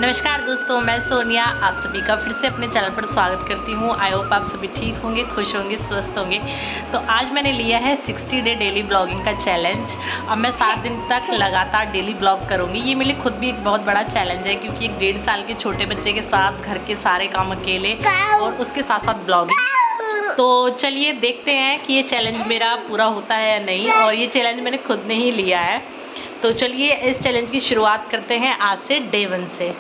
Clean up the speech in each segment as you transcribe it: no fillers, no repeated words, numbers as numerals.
नमस्कार दोस्तों, मैं सोनिया आप सभी का फिर से अपने चैनल पर स्वागत करती हूँ। आई होप आप सभी ठीक होंगे, खुश होंगे, स्वस्थ होंगे। तो आज मैंने लिया है 60 डे डेली ब्लॉगिंग का चैलेंज। अब मैं 7 दिन तक लगातार डेली ब्लॉग करूँगी। ये मेरे लिए खुद भी एक बहुत बड़ा चैलेंज है, क्योंकि एक 1.5 साल के छोटे बच्चे के साथ घर के सारे काम अकेले और उसके साथ साथ ब्लॉगिंग। तो चलिए देखते हैं कि ये चैलेंज मेरा पूरा होता है या नहीं। और ये चैलेंज मैंने खुद ने ही लिया है। तो चलिए इस चैलेंज की शुरुआत करते हैं आज से डे 1 से।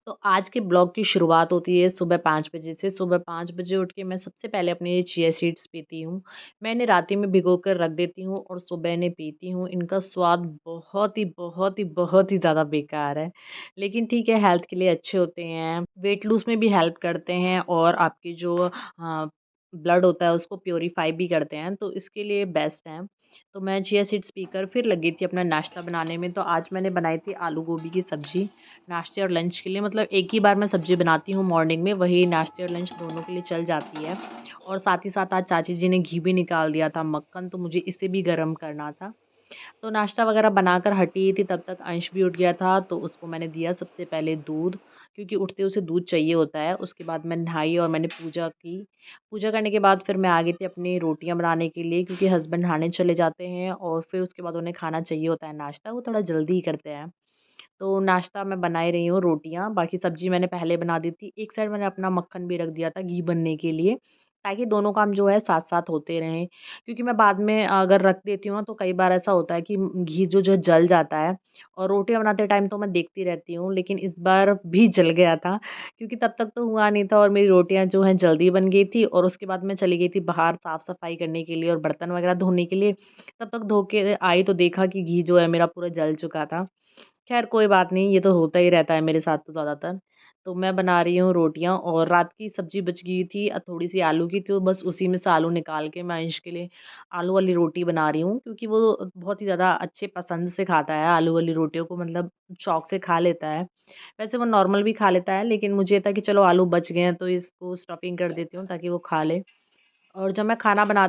तो आज के ब्लॉग की शुरुआत होती है सुबह 5 बजे से। सुबह 5 बजे उठ के मैं सबसे पहले अपने चिया सीड्स पीती हूँ। मैं इन्हें रात ही में भिगो कर रख देती हूँ और सुबह इन्हें पीती हूँ। इनका स्वाद बहुत ही ज़्यादा बेकार है, लेकिन ठीक है, हेल्थ के लिए अच्छे होते हैं। वेट लूज़ में भी हेल्प करते हैं और आपकी जो ब्लड होता है उसको प्योरीफाई भी करते हैं, तो इसके लिए बेस्ट हैं। तो मैं चिया सीड्स पीकर फिर लगी थी अपना नाश्ता बनाने में। तो आज मैंने बनाई थी आलू गोभी की सब्ज़ी नाश्ते और लंच के लिए। मतलब एक ही बार मैं सब्ज़ी बनाती हूँ मॉर्निंग में, वही नाश्ते और लंच दोनों के लिए चल जाती है। और साथ ही साथ आज चाची जी ने घी भी निकाल दिया था, मक्खन, तो मुझे इसे भी गर्म करना था। तो नाश्ता वगैरह बनाकर हटी थी, तब तक अंश भी उठ गया था। तो उसको मैंने दिया सबसे पहले दूध, क्योंकि उठते उसे दूध चाहिए होता है। उसके बाद मैं नहाई और मैंने पूजा की। पूजा करने के बाद फिर मैं आ गई थी अपनी रोटियां बनाने के लिए, क्योंकि हस्बैंड नहाने चले जाते हैं और फिर उसके बाद उन्हें खाना चाहिए होता है नाश्ता, वो थोड़ा जल्दी ही करते हैं। तो नाश्ता मैं बना ही रही हूँ रोटियाँ, बाकी सब्ज़ी मैंने पहले बना दी थी। एक साइड मैंने अपना मक्खन भी रख दिया था घी बनने के लिए, ताकि दोनों काम जो है साथ-साथ होते रहें। क्योंकि मैं बाद में अगर रख देती हूँ ना, तो कई बार ऐसा होता है कि घी जो जल जाता है। और रोटियाँ बनाते टाइम तो मैं देखती रहती हूँ, लेकिन इस बार भी जल गया था, क्योंकि तब तक तो हुआ नहीं था और मेरी रोटियाँ जो हैं जल्दी बन गई थी। और उसके बाद मैं चली गई थी बाहर साफ-सफाई करने के लिए और बर्तन वगैरह धोने के लिए। तब तक धो के आई तो देखा कि घी जो है मेरा पूरा जल चुका था। ख़ैर कोई बात नहीं, ये तो होता ही रहता है मेरे साथ तो ज़्यादातर। तो मैं बना रही हूँ रोटियाँ और रात की सब्ज़ी बच गई थी थोड़ी-सी आलू की, तो बस उसी में से आलू निकाल के मैं अंश के लिए आलू वाली रोटी बना रही हूँ, क्योंकि वो बहुत ही ज़्यादा अच्छे पसंद से खाता है आलू वाली रोटियों को, मतलब शौक से खा लेता है। वैसे वो नॉर्मल भी खा लेता है, लेकिन मुझे ये था कि चलो आलू बच गए हैं तो इसको स्टफिंग कर देती हूँ ताकि वो खा ले। और जब मैं खाना बना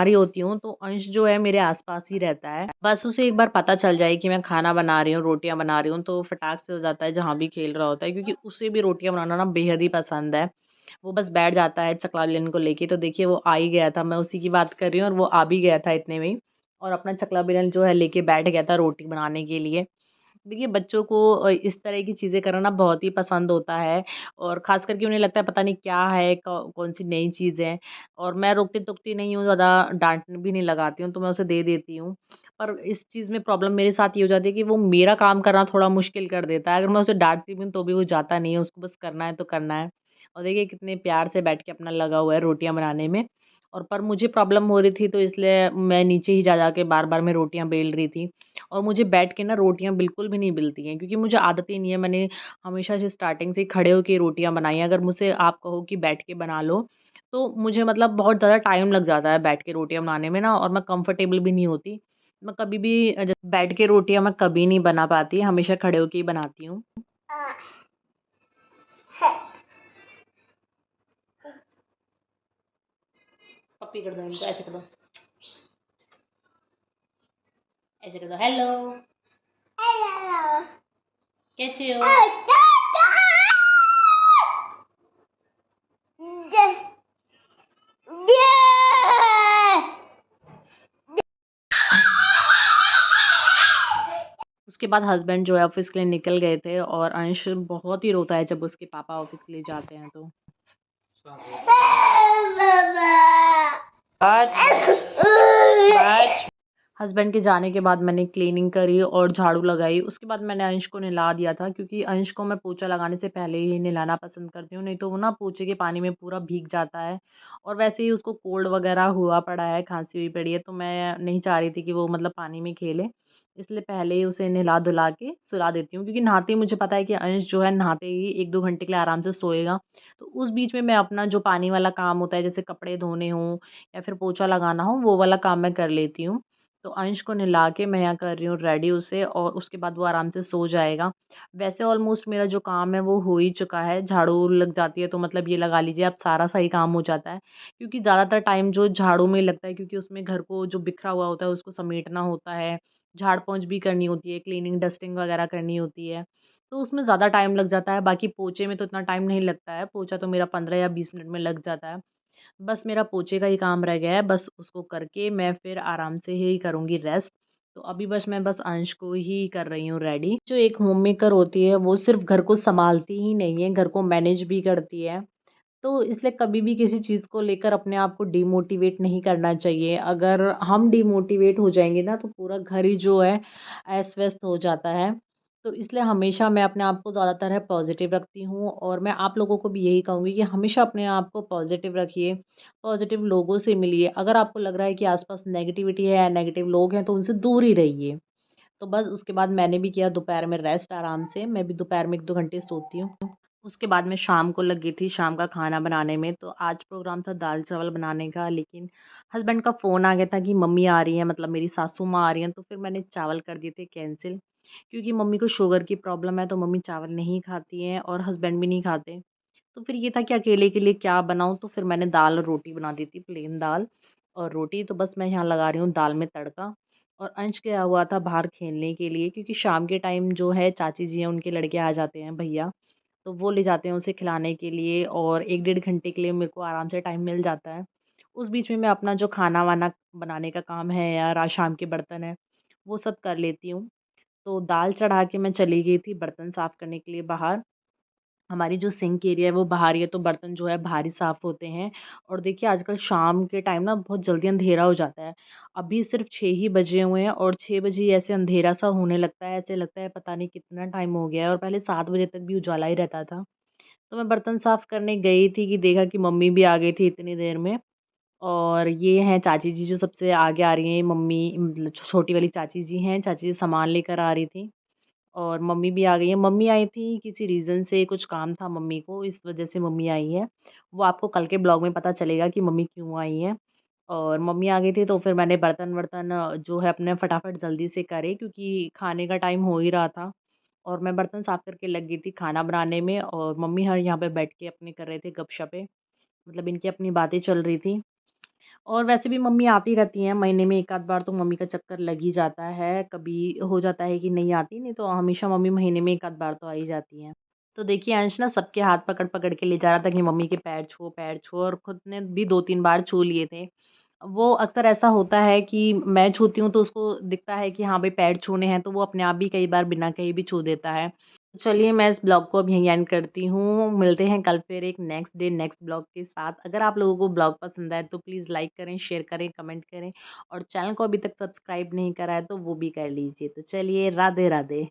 रही होती हूँ, तो अंश जो है मेरे आस-पास ही रहता है। बस उसे एक बार पता चल जाए कि मैं खाना बना रही हूँ, रोटियाँ बना रही हूँ, तो फटाक से हो जाता है जहाँ भी खेल रहा होता है, क्योंकि उसे भी रोटियाँ बनाना ना बेहद ही पसंद है। वो बस बैठ जाता है चकला बेलन को लेके, तो देखिए वो आ ही गया था, मैं उसी की बात कर रही हूँ और वो आ भी गया था इतने में ही। और अपना चकला बेलन जो है लेके बैठ गया था रोटी बनाने के लिए। देखिए बच्चों को इस तरह की चीज़ें करना ना बहुत ही पसंद होता है, और ख़ास करके उन्हें लगता है पता नहीं क्या है, कौन-सी नई चीज़ है। और मैं रोकती-टोकती नहीं हूँ ज़्यादा, डाँट भी नहीं लगाती हूँ, तो मैं उसे दे देती हूँ। पर इस चीज़ में प्रॉब्लम मेरे साथ ये हो जाती है कि वो मेरा काम करना थोड़ा मुश्किल कर देता है। अगर मैं उसे डाँटती भी हूँ तो भी वो जाता नहीं है, उसको बस करना है तो करना है। और देखिए कितने प्यार से बैठ के अपना लगा हुआ है रोटियाँ बनाने में। और पर मुझे प्रॉब्लम हो रही थी, तो इसलिए मैं नीचे ही जा-जा के बार-बार मैं रोटियाँ बेल रही थी। और मुझे बैठ के ना रोटियाँ बिल्कुल भी नहीं मिलती हैं, क्योंकि मुझे आदत ही नहीं है। मैंने हमेशा से स्टार्टिंग से खड़े होके रोटियाँ बनाई हैं। अगर मुझसे आप कहो कि बैठ के बना लो, तो मुझे मतलब बहुत ज़्यादा टाइम लग जाता है बैठ के रोटियाँ बनाने में ना, और मैं कंफर्टेबल भी नहीं होती। मैं कभी भी जैसे बैठ के रोटियाँ मैं कभी नहीं बना पाती, हमेशा खड़े होके ही बनाती हूँ। पप्पी कर दो इनको, ऐसे कर दो, ऐसे कर दो। हेलो, कैसे हो? उसके बाद हस्बैंड जो है ऑफ़िस के लिए निकल गए थे, और अंश बहुत ही रोता है जब उसके पापा ऑफ़िस के लिए जाते हैं तो। आज हस्बैंड के जाने के बाद मैंने क्लीनिंग करी और झाड़ू लगाई। उसके बाद मैंने अंश को नहला दिया था, क्योंकि अंश को मैं पोछा लगाने से पहले ही नहलाना पसंद करती हूँ, नहीं तो वो ना पोछे के पानी में पूरा भीग जाता है। और वैसे ही उसको कोल्ड वगैरह हुआ पड़ा है, खाँसी हुई पड़ी है, तो मैं नहीं चाह रही थी कि वो मतलब पानी में खेले। इसलिए पहले ही उसे नहला-धुला के सुला देती हूँ, क्योंकि नहाते ही मुझे पता है कि अंश जो है नहाते ही 1-2 घंटे के लिए आराम से सोएगा। तो उस बीच में मैं अपना जो पानी वाला काम होता है, जैसे कपड़े धोने हों या फिर पोछा लगाना हो, वो वाला काम मैं कर लेती हूँ। तो अंश को नहला के मैं यहाँ कर रही हूँ रेडी उसे, और उसके बाद वो आराम से सो जाएगा। वैसे ऑलमोस्ट मेरा जो काम है वो हो ही चुका है, झाड़ू लग जाती है तो मतलब ये लगा लीजिए अब सारा सही काम हो जाता है। क्योंकि ज़्यादातर टाइम जो झाड़ू में लगता है, क्योंकि उसमें घर को जो बिखरा हुआ होता है उसको समेटना होता है, झाड़-पोंछ भी करनी होती है, क्लीनिंग, डस्टिंग वगैरह करनी होती है, तो उसमें ज़्यादा टाइम लग जाता है। बाकी पोछे में तो इतना टाइम नहीं लगता है, पोछा तो मेरा 15 या 20 मिनट में लग जाता है। बस मेरा पोछे का ही काम रह गया है, बस उसको करके मैं फिर आराम से ही करूँगी रेस्ट। तो अभी मैं बस अंश को ही कर रही हूँ रेडी। जो एक होममेकर होती है, वो सिर्फ़ घर को सँभालती ही नहीं है, घर को मैनेज भी करती है। तो इसलिए कभी भी किसी चीज़ को लेकर अपने आप को डिमोटिवेट नहीं करना चाहिए। अगर हम डिमोटिवेट हो जाएँगे ना, तो पूरा घर ही जो है अस्त-व्यस्त हो जाता है। तो इसलिए हमेशा मैं अपने आप को ज़्यादातर है पॉज़िटिव रखती हूँ, और मैं आप लोगों को भी यही कहूँगी कि हमेशा अपने आप को पॉज़िटिव रखिए, पॉज़िटिव लोगों से मिलिए। अगर आपको लग रहा है कि आस-पास नेगेटिविटी है या नेगेटिव लोग हैं, तो उनसे दूर ही रहिए। तो बस उसके बाद मैंने भी किया दोपहर में रेस्ट आराम से। मैं भी दोपहर में 1-2 घंटे सोती हूँ। उसके बाद मैं शाम को लग गई थी शाम का खाना बनाने में। तो आज प्रोग्राम था दाल-चावल बनाने का, लेकिन हस्बैंड का फ़ोन आ गया था कि मम्मी आ रही हैं, मतलब मेरी सासू माँ आ रही हैं, तो फिर मैंने चावल कर दिए थे कैंसल। क्योंकि मम्मी को शुगर की प्रॉब्लम है, तो मम्मी चावल नहीं खाती हैं और हस्बैंड भी नहीं खाते। तो फिर ये था कि अकेले के लिए क्या बनाऊँ, तो फिर मैंने दाल और रोटी बना दी थी, प्लेन दाल और रोटी। तो बस मैं यहाँ लगा रही हूँ दाल में तड़का। और अंश गया हुआ था बाहर खेलने के लिए, क्योंकि शाम के टाइम जो है चाची जी हैं, उनके लड़के आ जाते हैं भैया, तो वो ले जाते हैं उसे खिलाने के लिए, और 1 डेढ़ घंटे के लिए मेरे को आराम से टाइम मिल जाता है। उस बीच में मैं अपना जो खाना-वाना बनाने का काम है या शाम के बर्तन हैं, वो सब कर लेती हूँ। तो दाल चढ़ा के मैं चली गई थी बर्तन साफ़ करने के लिए बाहर। हमारी जो सिंक एरिया है वो बाहर ही है, तो बर्तन जो है बाहर ही साफ़ होते हैं। और देखिए आजकल शाम के टाइम ना बहुत जल्दी अंधेरा हो जाता है। अभी सिर्फ़ 6 ही बजे हुए हैं, और 6 बजे ही ऐसे अंधेरा सा होने लगता है, ऐसे लगता है पता नहीं कितना टाइम हो गया है, और पहले 7 बजे तक भी उजाला ही रहता था। तो मैं बर्तन साफ़ करने गई थी कि देखा कि मम्मी भी आ गई थी इतनी देर में, और ये हैं चाची जी जो सबसे आगे आ रही हैं, मम्मी मतलब छोटी वाली चाची जी हैं, चाची जी सामान लेकर आ रही थी। और मम्मी भी आ गई हैं। मम्मी आई थी किसी रीज़न से, कुछ काम था मम्मी को, इस वज़ह से मम्मी आई हैं। वो आपको कल के ब्लॉग में पता चलेगा कि मम्मी क्यों आई हैं। और मम्मी आ गई थी, तो फिर मैंने बर्तन-वर्तन जो है अपने फटाफट जल्दी से करे, क्योंकि खाने का टाइम हो ही रहा था। और मैं बर्तन साफ़ करके लग गई थी खाना बनाने में, और मम्मी हर यहाँ पे बैठ के अपने कर रहे थे गपशपें। मतलब इनकी अपनी बातें चल रही थी। और वैसे भी मम्मी आती रहती हैं, महीने में 1 आध बार तो मम्मी का चक्कर लग ही जाता है। कभी हो जाता है कि नहीं आती, नहीं तो हमेशा मम्मी महीने में 1 आध बार तो आ ही जाती हैं। तो देखिए अंश ना सबके हाथ पकड़-पकड़ के ले जा रहा था कि मम्मी के पैर छुओ, और खुद ने भी 2-3 बार छू लिए थे। वो अक्सर ऐसा होता है कि मैं छूती हूँ तो उसको दिखता है कि हाँ भाई पैर छूने हैं, तो वो अपने आप भी कई बार बिना कहे भी छू देता है। चलिए मैं इस ब्लॉग को अब यहीं एंड करती हूँ। मिलते हैं कल फिर एक नेक्स्ट डे नेक्स्ट ब्लॉग के साथ। अगर आप लोगों को ब्लॉग पसंद आए तो प्लीज़ लाइक करें, शेयर करें, कमेंट करें, और चैनल को अभी तक सब्सक्राइब नहीं करा है तो वो भी कर लीजिए। तो चलिए राधे राधे।